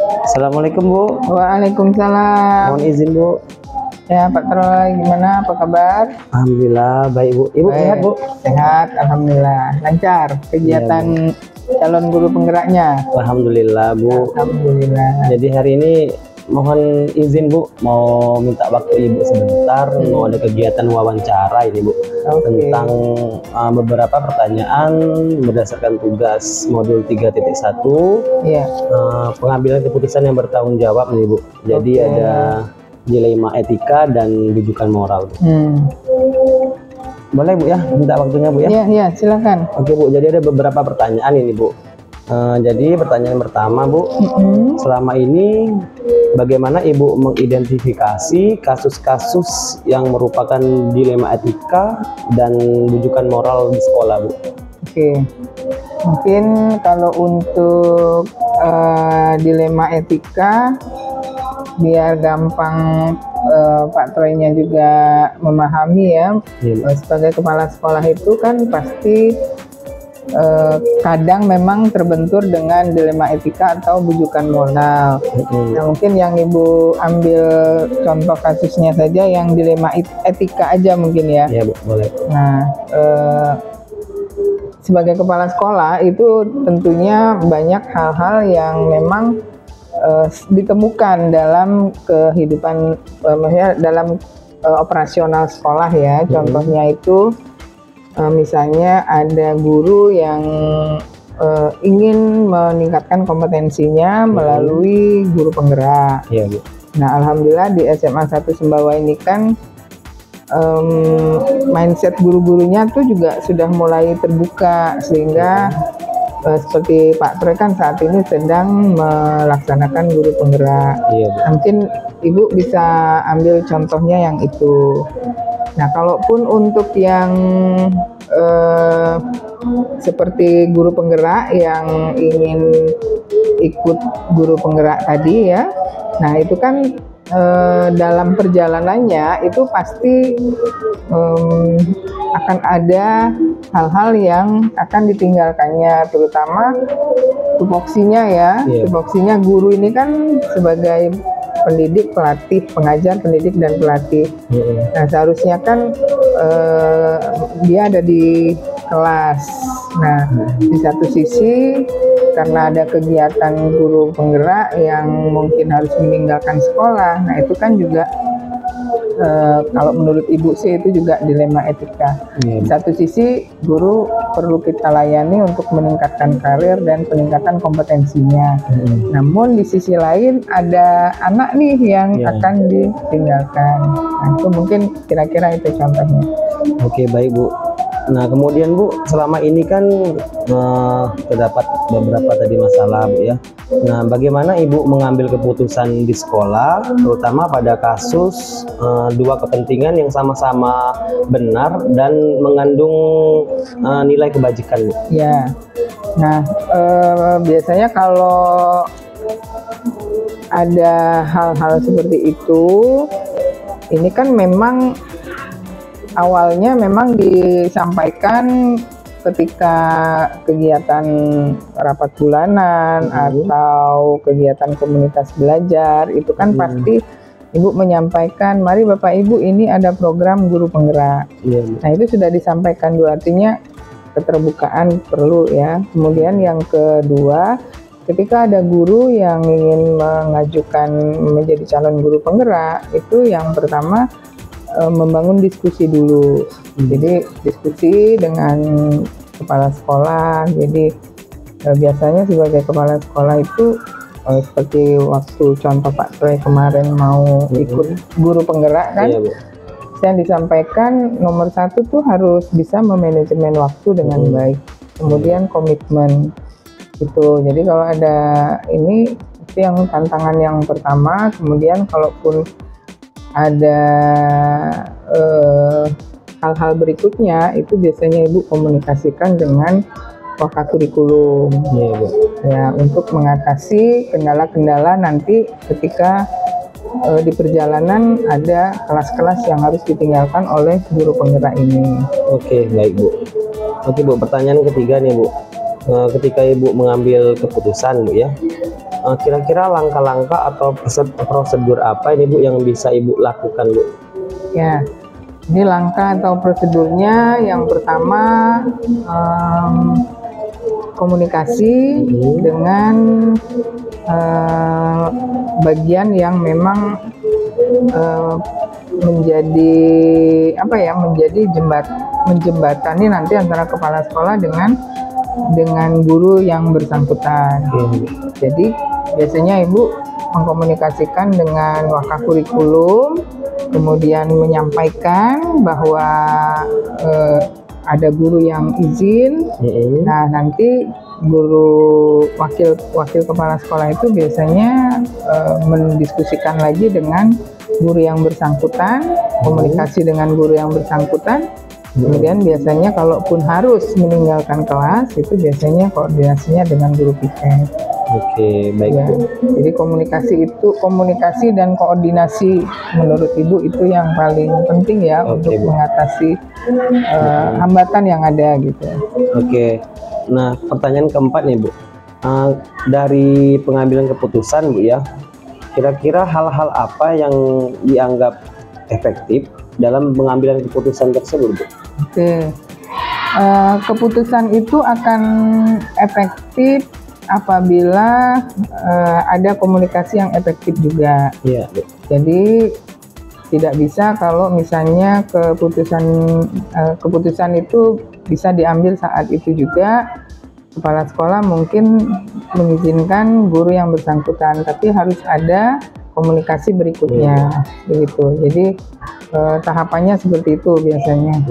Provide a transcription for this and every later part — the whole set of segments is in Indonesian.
Assalamualaikum Bu. Waalaikumsalam. Mohon izin Bu. Ya Pak Troy, gimana? Apa kabar? Alhamdulillah baik Bu. Ibu Baik. sehat Bu? Sehat, alhamdulillah. Lancar kegiatan calon guru penggeraknya. Alhamdulillah Bu. Alhamdulillah. Jadi hari ini mohon izin Bu, mau minta waktu Ibu sebentar, mau ada kegiatan wawancara ini Bu. Oke. Tentang beberapa pertanyaan berdasarkan tugas modul 3.1 Iya. pengambilan keputusan yang bertanggung jawab nih Bu. Jadi Oke. ada dilema etika dan rujukan moral. Boleh Bu ya, minta waktunya Bu ya? Iya, iya, silakan. Oke Bu, jadi ada beberapa pertanyaan ini Bu. Jadi pertanyaan pertama Bu, selama ini bagaimana Ibu mengidentifikasi kasus-kasus yang merupakan dilema etika dan rujukan moral di sekolah Bu? Oke. Mungkin kalau untuk dilema etika, biar gampang Pak Troy-nya juga memahami ya. Sebagai kepala sekolah itu kan pasti kadang memang terbentur dengan dilema etika atau bujukan moral. Nah, mungkin yang Ibu ambil contoh kasusnya saja yang dilema etika aja mungkin ya. Iya Bu, boleh. Nah, sebagai kepala sekolah itu tentunya banyak hal-hal yang memang ditemukan dalam kehidupan, maksudnya dalam operasional sekolah ya. Contohnya itu misalnya ada guru yang ingin meningkatkan kompetensinya melalui guru penggerak. Iya Bu. Nah, alhamdulillah di SMA 1 Sembawa ini kan mindset guru-gurunya tuh juga sudah mulai terbuka, sehingga seperti Pak Troy kan saat ini sedang melaksanakan guru penggerak. Iya Bu. Mungkin Ibu bisa ambil contohnya yang itu. Nah, kalaupun untuk yang seperti guru penggerak yang ingin ikut guru penggerak tadi ya, nah itu kan dalam perjalanannya itu pasti akan ada hal-hal yang akan ditinggalkannya, terutama tupoksinya ya. Tupoksinya guru ini kan sebagai pendidik, pelatih, pengajar, pendidik, dan pelatih. Nah, seharusnya kan dia ada di kelas. Nah, di satu sisi karena ada kegiatan guru penggerak yang mungkin harus meninggalkan sekolah, nah itu kan juga kalau menurut Ibu sih itu juga dilema etika. Di satu sisi guru perlu kita layani untuk meningkatkan karir dan peningkatan kompetensinya. Namun di sisi lain ada anak nih yang akan ditinggalkan. Nah, itu mungkin kira-kira itu contohnya. Oke, baik Bu. Nah, kemudian Bu, selama ini kan terdapat beberapa tadi masalah Bu ya. Nah, bagaimana Ibu mengambil keputusan di sekolah, terutama pada kasus dua kepentingan yang sama-sama benar dan mengandung nilai kebajikan Bu? Ya, nah biasanya kalau ada hal-hal seperti itu, ini kan memang awalnya memang disampaikan ketika kegiatan rapat bulanan atau kegiatan komunitas belajar, itu kan pasti Ibu menyampaikan, mari Bapak Ibu ini ada program guru penggerak. Nah, itu sudah disampaikan dulu, artinya keterbukaan perlu ya. Kemudian yang kedua, ketika ada guru yang ingin mengajukan menjadi calon guru penggerak, itu yang pertama membangun diskusi dulu. Jadi diskusi dengan kepala sekolah. Jadi biasanya sebagai kepala sekolah itu seperti waktu contoh Pak Troy kemarin mau ikut guru penggerak kan, yang disampaikan nomor satu tuh harus bisa memanajemen waktu dengan baik. Kemudian komitmen gitu. Jadi kalau ada ini itu yang tantangan yang pertama. Kemudian kalaupun ada hal-hal berikutnya, itu biasanya Ibu komunikasikan dengan Wakakurikulum ya, untuk mengatasi kendala-kendala nanti ketika di perjalanan ada kelas-kelas yang harus ditinggalkan oleh guru penggerak ini. Oke, baik Bu. Oke Bu, pertanyaan ketiga nih Bu. Ketika Ibu mengambil keputusan Bu ya, kira-kira langkah-langkah atau prosedur apa ini Bu yang bisa Ibu lakukan Bu? Ya, ini langkah atau prosedurnya yang pertama komunikasi dengan bagian yang memang menjadi menjembatani nanti antara kepala sekolah dengan guru yang bersangkutan. Jadi biasanya Ibu mengkomunikasikan dengan wakakurikulum, kemudian menyampaikan bahwa ada guru yang izin. Nah, nanti guru wakil kepala sekolah itu biasanya mendiskusikan lagi dengan guru yang bersangkutan, komunikasi dengan guru yang bersangkutan. Kemudian biasanya kalaupun harus meninggalkan kelas, itu biasanya koordinasinya dengan guru piket. Oke, baik Ya, Bu. jadi komunikasi dan koordinasi menurut Ibu itu yang paling penting ya untuk Bu. mengatasi hambatan yang ada gitu. Oke. Nah, pertanyaan keempat nih Bu. Dari pengambilan keputusan Bu ya, kira-kira hal-hal apa yang dianggap efektif dalam pengambilan keputusan tersebut Bu? Oke. Keputusan itu akan efektif apabila ada komunikasi yang efektif juga. Iya Bu. Jadi tidak bisa kalau misalnya keputusan itu bisa diambil saat itu juga kepala sekolah mungkin mengizinkan guru yang bersangkutan, tapi harus ada komunikasi berikutnya begitu. Jadi tahapannya seperti itu biasanya.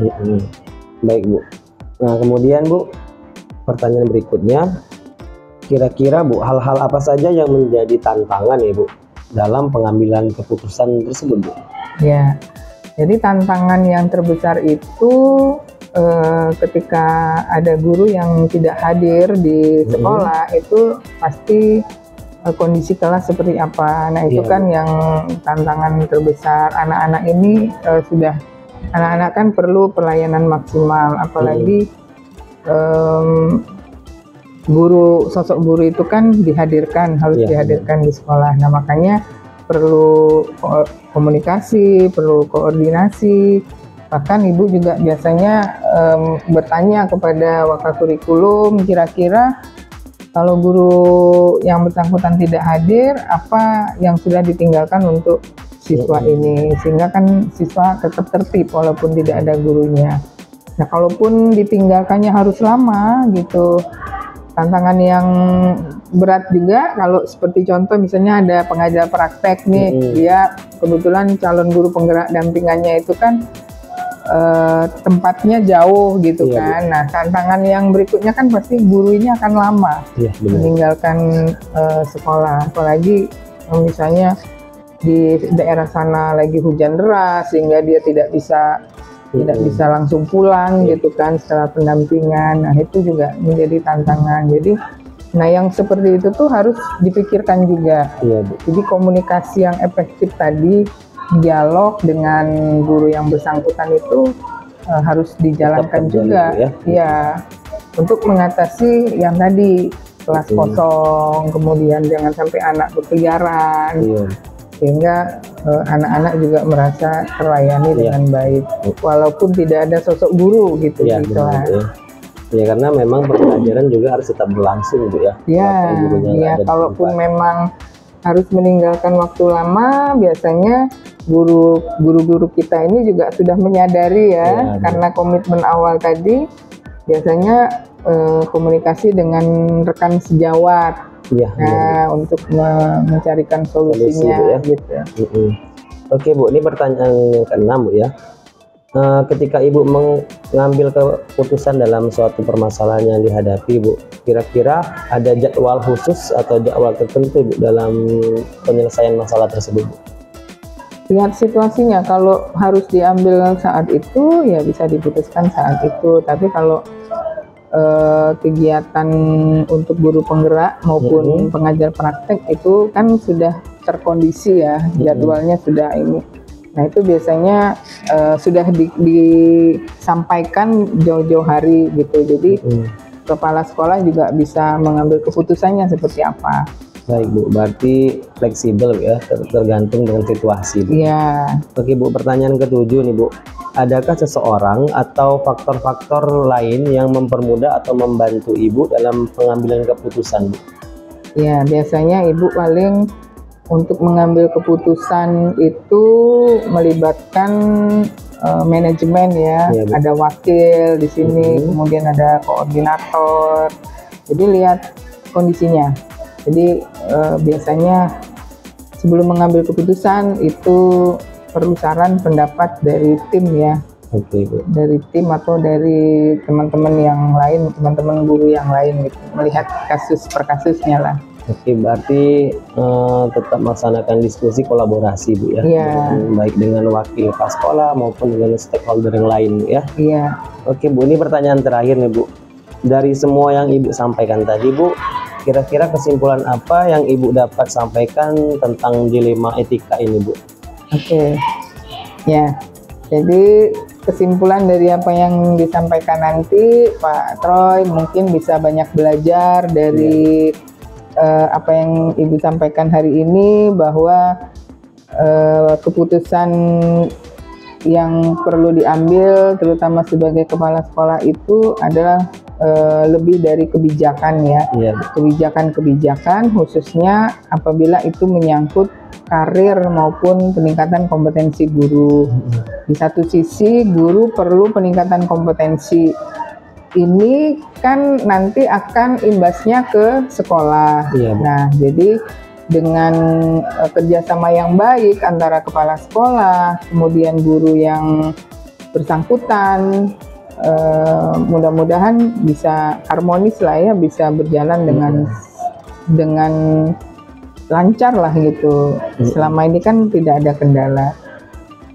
Baik Bu. Nah, kemudian Bu, pertanyaan berikutnya, kira-kira Bu, hal-hal apa saja yang menjadi tantangan ya Bu dalam pengambilan keputusan tersebut Bu? Ya, jadi tantangan yang terbesar itu ketika ada guru yang tidak hadir di sekolah, itu pasti kondisi kelas seperti apa. Nah, itu kan yang tantangan terbesar. Anak-anak ini anak-anak kan perlu pelayanan maksimal, apalagi sosok guru itu kan harus dihadirkan di sekolah. Nah, makanya perlu komunikasi, perlu koordinasi. Bahkan Ibu juga biasanya bertanya kepada wakakurikulum, kira-kira kalau guru yang bersangkutan tidak hadir, apa yang sudah ditinggalkan untuk siswa ini, sehingga kan siswa tetap tertib walaupun tidak ada gurunya. Nah, kalaupun ditinggalkannya harus lama gitu, tantangan yang berat juga kalau seperti contoh misalnya ada pengajar praktek nih, dia kebetulan calon guru penggerak dampingannya itu kan tempatnya jauh gitu kan. Nah, tantangan yang berikutnya kan pasti guru ini akan lama meninggalkan sekolah, apalagi misalnya di daerah sana lagi hujan deras sehingga dia tidak bisa langsung pulang gitu kan setelah pendampingan. Nah, itu juga menjadi tantangan. Jadi yang seperti itu tuh harus dipikirkan juga. Jadi komunikasi yang efektif tadi, dialog dengan guru yang bersangkutan itu harus dijalankan juga ya, untuk mengatasi yang tadi kelas kosong, kemudian jangan sampai anak berkeliaran, sehingga anak-anak juga merasa terlayani dengan baik walaupun tidak ada sosok guru gitu. Ya, karena memang pembelajaran juga harus tetap berlangsung Bu ya. Ya, kalaupun memang harus meninggalkan waktu lama, biasanya guru-guru kita ini juga sudah menyadari karena komitmen awal tadi, biasanya komunikasi dengan rekan sejawat untuk mencarikan solusinya gitu. Oke Bu, ini pertanyaan yang ke-6 Bu ya. Ketika Ibu mengambil keputusan dalam suatu permasalahan yang dihadapi Bu, kira-kira ada jadwal khusus atau jadwal tertentu Bu dalam penyelesaian masalah tersebut Bu? Lihat situasinya, kalau harus diambil saat itu ya bisa diputuskan saat itu, tapi kalau kegiatan untuk guru penggerak maupun pengajar praktek itu kan sudah terkondisi ya, jadwalnya sudah ini. Nah, itu biasanya sudah disampaikan jauh-jauh hari gitu. Jadi kepala sekolah juga bisa mengambil keputusannya seperti apa. Baik Bu, berarti fleksibel ya, tergantung dengan situasi Bu. Iya. Oke Bu, pertanyaan ketujuh nih Bu. Adakah seseorang atau faktor-faktor lain yang mempermudah atau membantu Ibu dalam pengambilan keputusan Bu? Ya, biasanya ibu paling untuk mengambil keputusan itu melibatkan manajemen ya. Iya, Bu. Ada wakil di sini, kemudian ada koordinator. Jadi lihat kondisinya. Jadi biasanya sebelum mengambil keputusan itu perlu saran pendapat dari tim ya. Oke Bu. Dari tim atau dari teman-teman yang lain, teman-teman guru yang lain gitu, melihat kasus per kasusnya lah. Oke, berarti tetap melaksanakan diskusi kolaborasi Bu ya. Iya. Baik dengan wakil kepala sekolah maupun dengan stakeholder yang lain Bu ya. Iya. Oke Bu, ini pertanyaan terakhir nih Bu. Dari semua yang Ibu sampaikan tadi Bu, kira-kira kesimpulan apa yang Ibu dapat sampaikan tentang dilema etika ini Bu? Oke. Ya. Jadi kesimpulan dari apa yang disampaikan nanti Pak Troy mungkin bisa banyak belajar dari apa yang Ibu sampaikan hari ini, bahwa keputusan yang perlu diambil terutama sebagai kepala sekolah itu adalah lebih dari kebijakan ya. Iya. Kebijakan-kebijakan khususnya apabila itu menyangkut karir maupun peningkatan kompetensi guru. Di satu sisi guru perlu peningkatan kompetensi, ini kan nanti akan imbasnya ke sekolah. Iya, Bu. Nah, jadi dengan kerjasama yang baik antara kepala sekolah, kemudian guru yang bersangkutan, mudah-mudahan bisa harmonis lah ya, bisa berjalan dengan lancar lah gitu. Selama ini kan tidak ada kendala.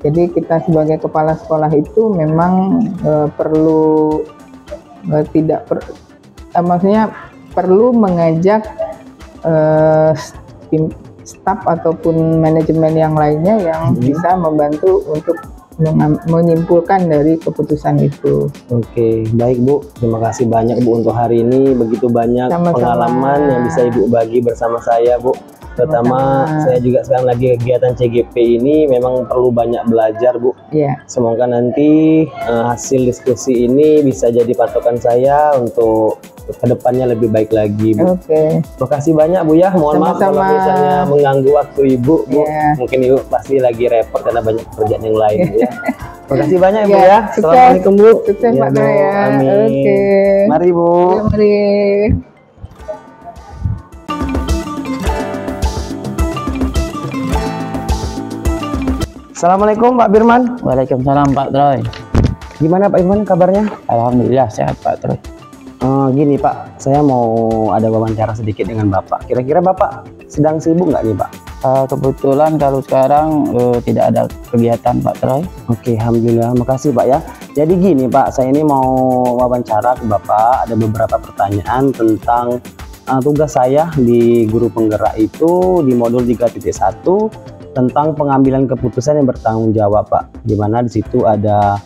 Jadi kita sebagai kepala sekolah itu memang perlu maksudnya perlu mengajak tim staf ataupun manajemen yang lainnya yang bisa membantu untuk menyimpulkan dari keputusan itu. Oke, baik Bu. Terima kasih banyak Bu untuk hari ini. Begitu banyak Sama-sama. pengalaman yang bisa Ibu bagi bersama saya Bu. Terutama Sama-sama. saya juga sekarang lagi kegiatan CGP ini memang perlu banyak belajar Bu. Iya. Semoga nanti hasil diskusi ini bisa jadi patokan saya untuk kedepannya lebih baik lagi Bu. Oke. Terima kasih banyak Bu ya. Mohon maaf kalau Sama-sama. misalnya mengganggu waktu Ibu Bu. Iya. Mungkin Ibu pasti lagi repot karena banyak pekerjaan yang lain Bu ya. Terima kasih banyak Bu Iya, ya. sukses. Assalamualaikum Bu. Sukses Iya, Pak Bu. Troy ya. Amin. Oke. Mari Bu. Ya, mari. Assalamualaikum Pak Firman. Waalaikumsalam Pak Troy. Gimana Pak Firman kabarnya? Alhamdulillah sehat Pak Troy. Gini Pak, saya mau ada wawancara sedikit dengan Bapak. Kira-kira Bapak sedang sibuk nggak nih Pak? Kebetulan kalau sekarang tidak ada kegiatan Pak Troy. Oke, alhamdulillah. Makasih Pak ya. Jadi gini Pak, saya ini mau wawancara ke Bapak. Ada beberapa pertanyaan tentang tugas saya di guru penggerak itu di modul 3.1 tentang pengambilan keputusan yang bertanggung jawab Pak. Dimana di situ ada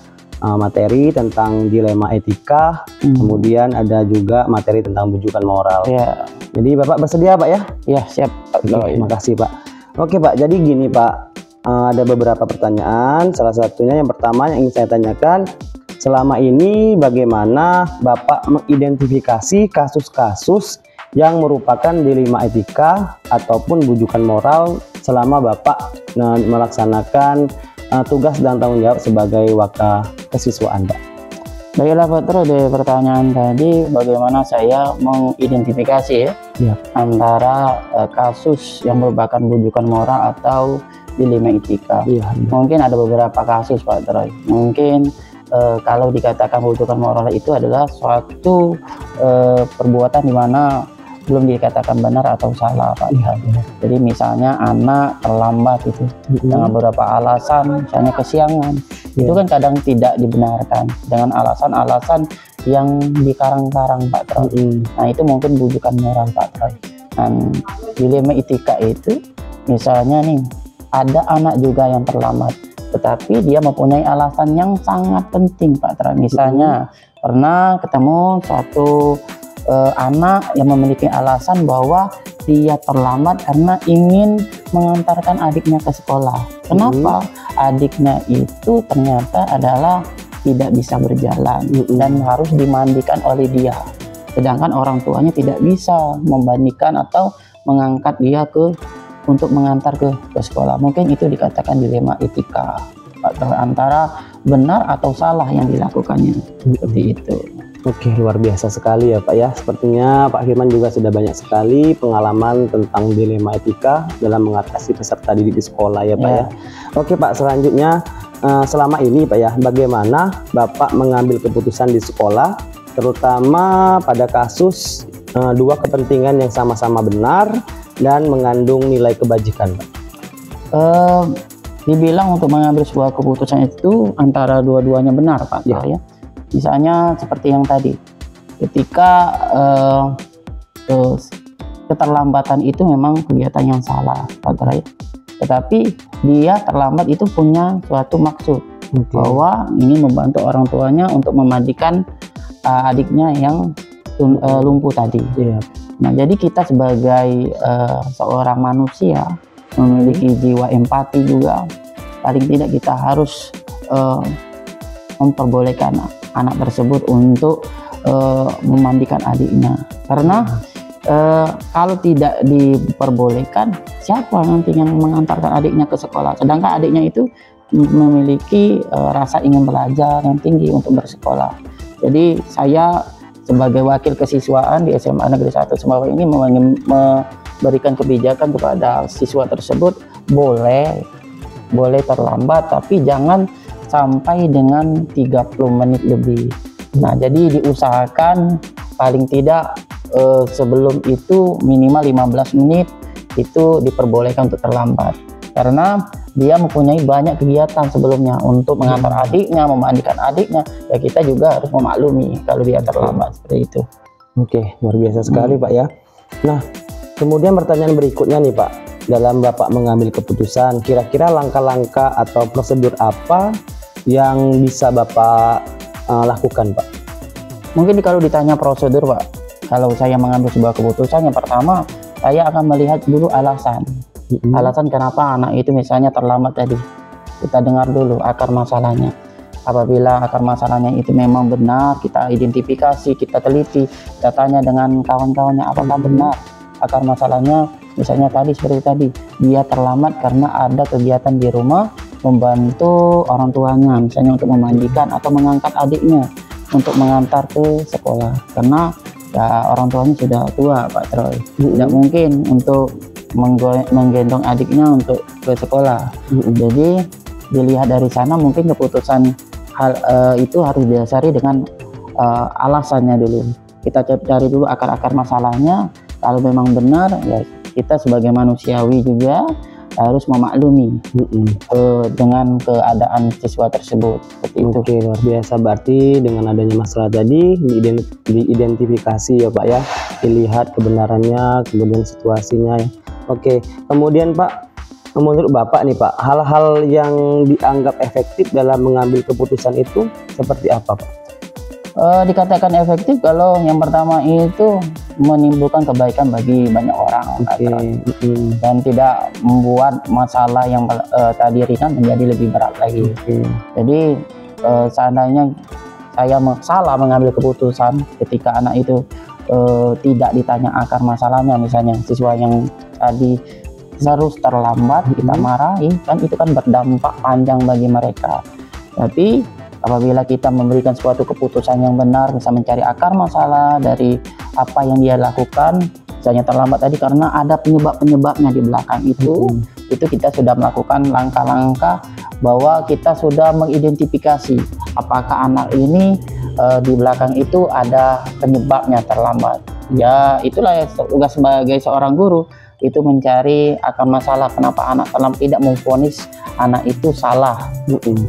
materi tentang dilema etika, kemudian ada juga materi tentang bujukan moral. Ya, Jadi Bapak bersedia Pak ya? ya siap Pak Oke, Troy. terima kasih Pak. Oke Pak, jadi gini Pak, ada beberapa pertanyaan. Salah satunya yang pertama yang ingin saya tanyakan, selama ini bagaimana Bapak mengidentifikasi kasus-kasus yang merupakan dilema etika ataupun bujukan moral selama Bapak melaksanakan tugas dan tanggung jawab sebagai wakasiswaan Pak? Baiklah Pak Troy, dari pertanyaan tadi bagaimana saya mengidentifikasi ya, antara kasus yang merupakan bujukan moral atau dilema etika. Iya. Mungkin ada beberapa kasus Pak Troy. Mungkin kalau dikatakan bujukan moral itu adalah suatu perbuatan di mana belum dikatakan benar atau salah Pak. Jadi misalnya anak terlambat itu dengan beberapa alasan, misalnya kesiangan, itu kan kadang tidak dibenarkan dengan alasan-alasan yang dikarang-karang Pak Troy. Nah itu mungkin bujukan moral Pak Troy. Dan dilema etika itu misalnya nih, ada anak juga yang terlambat, tetapi dia mempunyai alasan yang sangat penting Pak Troy. Misalnya pernah ketemu suatu anak yang memiliki alasan bahwa dia terlambat karena ingin mengantarkan adiknya ke sekolah. Kenapa? Adiknya itu ternyata adalah tidak bisa berjalan dan harus dimandikan oleh dia. Sedangkan orang tuanya tidak bisa membandikan atau mengangkat dia untuk mengantar ke sekolah. Mungkin itu dikatakan dilema etika antara benar atau salah yang dilakukannya. Seperti itu. Oke, luar biasa sekali ya Pak ya. Sepertinya Pak Firman juga sudah banyak sekali pengalaman tentang dilema etika dalam mengatasi peserta didik di sekolah ya Pak ya. Oke Pak, selanjutnya selama ini Pak ya, bagaimana Bapak mengambil keputusan di sekolah, terutama pada kasus dua kepentingan yang sama-sama benar dan mengandung nilai kebajikan Pak? Dibilang untuk mengambil sebuah keputusan itu antara dua-duanya benar Pak ya. Misalnya seperti yang tadi, ketika keterlambatan itu memang kegiatan yang salah Pak Terai. Tetapi dia terlambat itu punya suatu maksud bahwa ingin membantu orang tuanya untuk memandikan adiknya yang lumpuh tadi. Nah, jadi kita sebagai seorang manusia memiliki jiwa empati juga. Paling tidak kita harus memperbolehkan anak tersebut untuk memandikan adiknya, karena kalau tidak diperbolehkan, siapa nanti yang mengantarkan adiknya ke sekolah? Sedangkan adiknya itu memiliki rasa ingin belajar yang tinggi untuk bersekolah. Jadi saya sebagai wakil kesiswaan di SMA Negeri 1 Sumbawa ini memberikan kebijakan kepada siswa tersebut, boleh terlambat, tapi jangan sampai dengan 30 menit lebih. Nah, jadi diusahakan paling tidak sebelum itu minimal 15 menit itu diperbolehkan untuk terlambat, karena dia mempunyai banyak kegiatan sebelumnya untuk mengantar adiknya, memandikan adiknya. Ya kita juga harus memaklumi kalau dia terlambat seperti itu. Oke, luar biasa sekali Pak ya. Nah, kemudian pertanyaan berikutnya nih Pak, dalam Bapak mengambil keputusan, kira-kira langkah-langkah atau prosedur apa yang bisa Bapak lakukan Pak? Mungkin kalau ditanya prosedur Pak, kalau saya mengambil sebuah keputusan, yang pertama saya akan melihat dulu alasan kenapa anak itu misalnya terlambat tadi. Kita dengar dulu akar masalahnya. Apabila akar masalahnya itu memang benar, kita identifikasi, kita teliti, kita tanya dengan kawan-kawannya apakah benar akar masalahnya. Misalnya tadi seperti tadi, dia terlambat karena ada kegiatan di rumah membantu orang tuanya, misalnya untuk memandikan atau mengangkat adiknya untuk mengantar ke sekolah, karena ya orang tuanya sudah tua Pak Troy, tidak mungkin untuk menggendong adiknya untuk ke sekolah. Jadi dilihat dari sana, mungkin keputusan hal itu harus didasari dengan alasannya dulu. Kita cari dulu akar-akar masalahnya. Kalau memang benar, ya kita sebagai manusiawi juga harus memaklumi dengan keadaan siswa tersebut. Oke, luar biasa. Berarti dengan adanya masalah tadi diidentifikasi ya Pak ya, dilihat kebenarannya, kemudian situasinya ya. Oke, kemudian Pak, menurut Bapak nih Pak, hal-hal yang dianggap efektif dalam mengambil keputusan itu seperti apa Pak? Dikatakan efektif kalau yang pertama itu menimbulkan kebaikan bagi banyak orang, dan tidak membuat masalah yang tadi ringan menjadi lebih berat lagi. Jadi seandainya saya salah mengambil keputusan ketika anak itu tidak ditanya akar masalahnya, misalnya siswa yang tadi terus terlambat, kita marahi, kan itu kan berdampak panjang bagi mereka. Tapi apabila kita memberikan suatu keputusan yang benar, bisa mencari akar masalah dari apa yang dia lakukan, misalnya terlambat tadi karena ada penyebab-penyebabnya di belakang itu kita sudah melakukan langkah-langkah bahwa kita sudah mengidentifikasi apakah anak ini di belakang itu ada penyebabnya terlambat. Ya itulah ya, tugas sebagai seorang guru, itu mencari akar masalah kenapa anak terlambat, tidak memvonis anak itu salah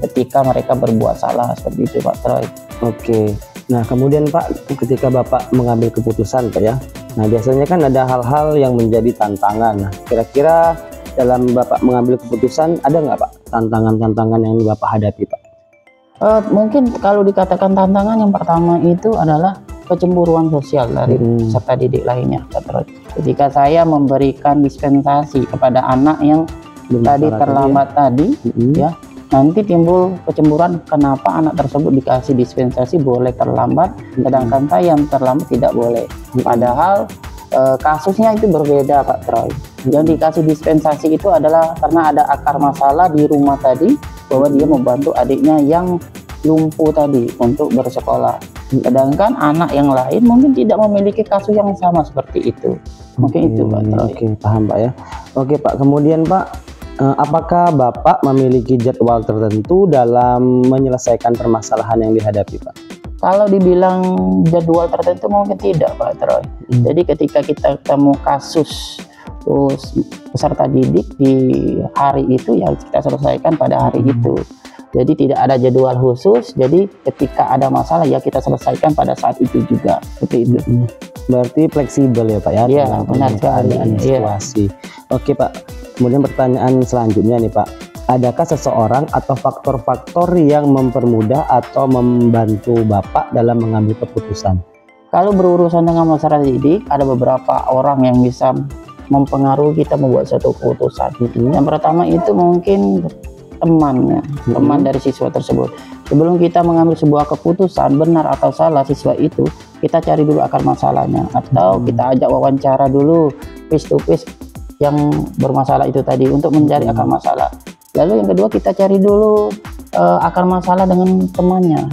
ketika mereka berbuat salah, seperti itu Pak Troy. Oke, nah kemudian Pak, ketika Bapak mengambil keputusan Pak ya, nah biasanya kan ada hal-hal yang menjadi tantangan. Nah kira-kira dalam Bapak mengambil keputusan ada nggak Pak tantangan-tantangan yang Bapak hadapi Pak? Mungkin kalau dikatakan tantangan, yang pertama itu adalah kecemburuan sosial dari peserta didik lainnya, Pak Troy. Ketika saya memberikan dispensasi kepada anak yang tadi terlambat tadi, ya, nanti timbul kecemburuan kenapa anak tersebut dikasih dispensasi boleh terlambat, sedangkan saya yang terlambat tidak boleh. Padahal kasusnya itu berbeda, Pak Troy. Yang dikasih dispensasi itu adalah karena ada akar masalah di rumah tadi, bahwa dia membantu adiknya yang lumpuh tadi untuk bersekolah. Sedangkan anak yang lain mungkin tidak memiliki kasus yang sama seperti itu. Mungkin itu, Pak Troy. Oke, paham Pak ya. Oke Pak, kemudian Pak, apakah Bapak memiliki jadwal tertentu dalam menyelesaikan permasalahan yang dihadapi, Pak? Kalau dibilang jadwal tertentu mungkin tidak, Pak Troy. Jadi ketika kita ketemu kasus peserta didik di hari itu, ya kita selesaikan pada hari itu. Jadi tidak ada jadwal khusus. Jadi ketika ada masalah ya kita selesaikan pada saat itu juga. Seperti itu. Berarti fleksibel ya Pak ya? Iya, benar sekali. Situasi. Oke Pak. Kemudian pertanyaan selanjutnya nih Pak. Adakah seseorang atau faktor-faktor yang mempermudah atau membantu Bapak dalam mengambil keputusan? Kalau berurusan dengan masyarakat didik, ada beberapa orang yang bisa mempengaruhi kita membuat suatu keputusan. Yang pertama itu mungkin temannya, teman dari siswa tersebut. Sebelum kita mengambil sebuah keputusan benar atau salah siswa itu, kita cari dulu akar masalahnya, atau kita ajak wawancara dulu face to face yang bermasalah itu tadi untuk mencari akar masalah. Lalu yang kedua kita cari dulu akar masalah dengan temannya.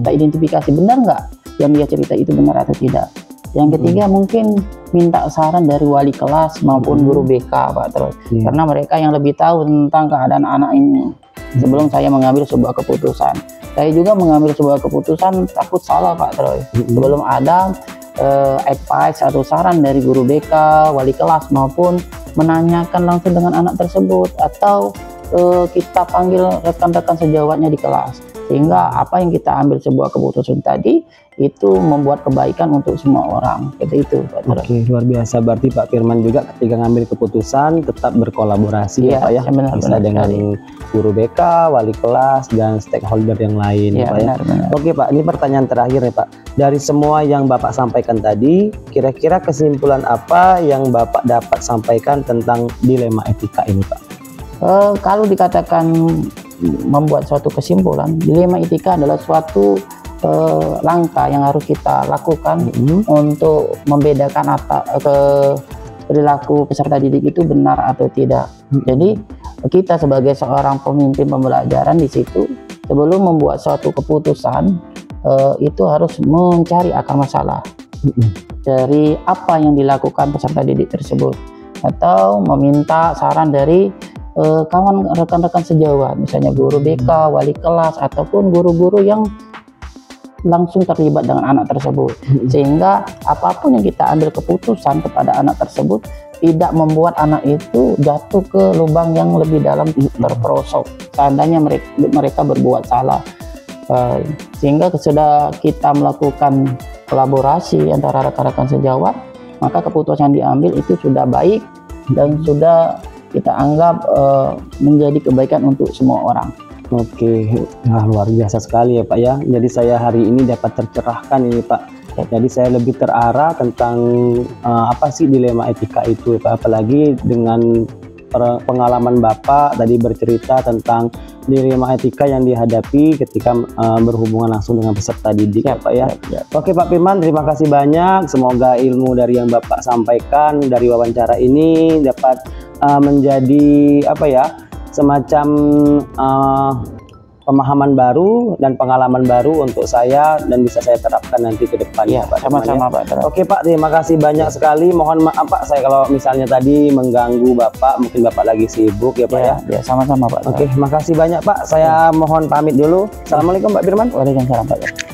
Kita identifikasi benar nggak yang dia cerita itu benar atau tidak. Yang ketiga mungkin minta saran dari wali kelas maupun guru BK, Pak Troy. Karena mereka yang lebih tahu tentang keadaan anak ini. Sebelum saya mengambil sebuah keputusan, saya juga mengambil sebuah keputusan takut salah, Pak Troy. Sebelum ada advice atau saran dari guru BK, wali kelas maupun menanyakan langsung dengan anak tersebut, atau kita panggil rekan-rekan sejawatnya di kelas, sehingga apa yang kita ambil sebuah keputusan tadi itu membuat kebaikan untuk semua orang. Seperti itu, Pak Troy. Oke, luar biasa. Berarti Pak Firman juga ketika ngambil keputusan tetap berkolaborasi ya Pak ya, bisa dengan guru BK, wali kelas dan stakeholder yang lain ya, Pak ya. Oke Pak, ini pertanyaan terakhir nih Pak. Dari semua yang Bapak sampaikan tadi, kira-kira kesimpulan apa yang Bapak dapat sampaikan tentang dilema etika ini Pak? Kalau dikatakan membuat suatu kesimpulan, dilema etika adalah suatu langkah yang harus kita lakukan untuk membedakan perilaku peserta didik itu benar atau tidak. Jadi kita sebagai seorang pemimpin pembelajaran di situ, sebelum membuat suatu keputusan itu harus mencari akar masalah dari apa yang dilakukan peserta didik tersebut, atau meminta saran dari kawan rekan-rekan sejawat, misalnya guru BK, wali kelas, ataupun guru-guru yang langsung terlibat dengan anak tersebut, sehingga apapun yang kita ambil keputusan kepada anak tersebut tidak membuat anak itu jatuh ke lubang yang lebih dalam, terperosok seandainya mereka berbuat salah. Sehingga sudah kita melakukan kolaborasi antara rekan-rekan sejawat, maka keputusan yang diambil itu sudah baik dan sudah kita anggap menjadi kebaikan untuk semua orang. Oke, nah, luar biasa sekali ya Pak ya. Jadi saya hari ini dapat tercerahkan ini Pak. Jadi saya lebih terarah tentang apa sih dilema etika itu Pak. Apalagi dengan pengalaman Bapak tadi bercerita tentang dilema etika yang dihadapi ketika berhubungan langsung dengan peserta didik ya Pak ya. Oke Pak Firman, terima kasih banyak. Semoga ilmu dari yang Bapak sampaikan dari wawancara ini dapat menjadi apa ya, semacam pemahaman baru dan pengalaman baru untuk saya dan bisa saya terapkan nanti ke depan ya Pak. Sama-sama Pak. Oke Pak, terima kasih banyak sekali. Mohon maaf Pak, saya kalau misalnya tadi mengganggu Bapak, mungkin Bapak lagi sibuk ya Pak ya. Ya, sama-sama Pak. Oke, makasih banyak Pak. Saya mohon pamit dulu. Assalamualaikum Pak Firman. Waalaikumsalam Pak.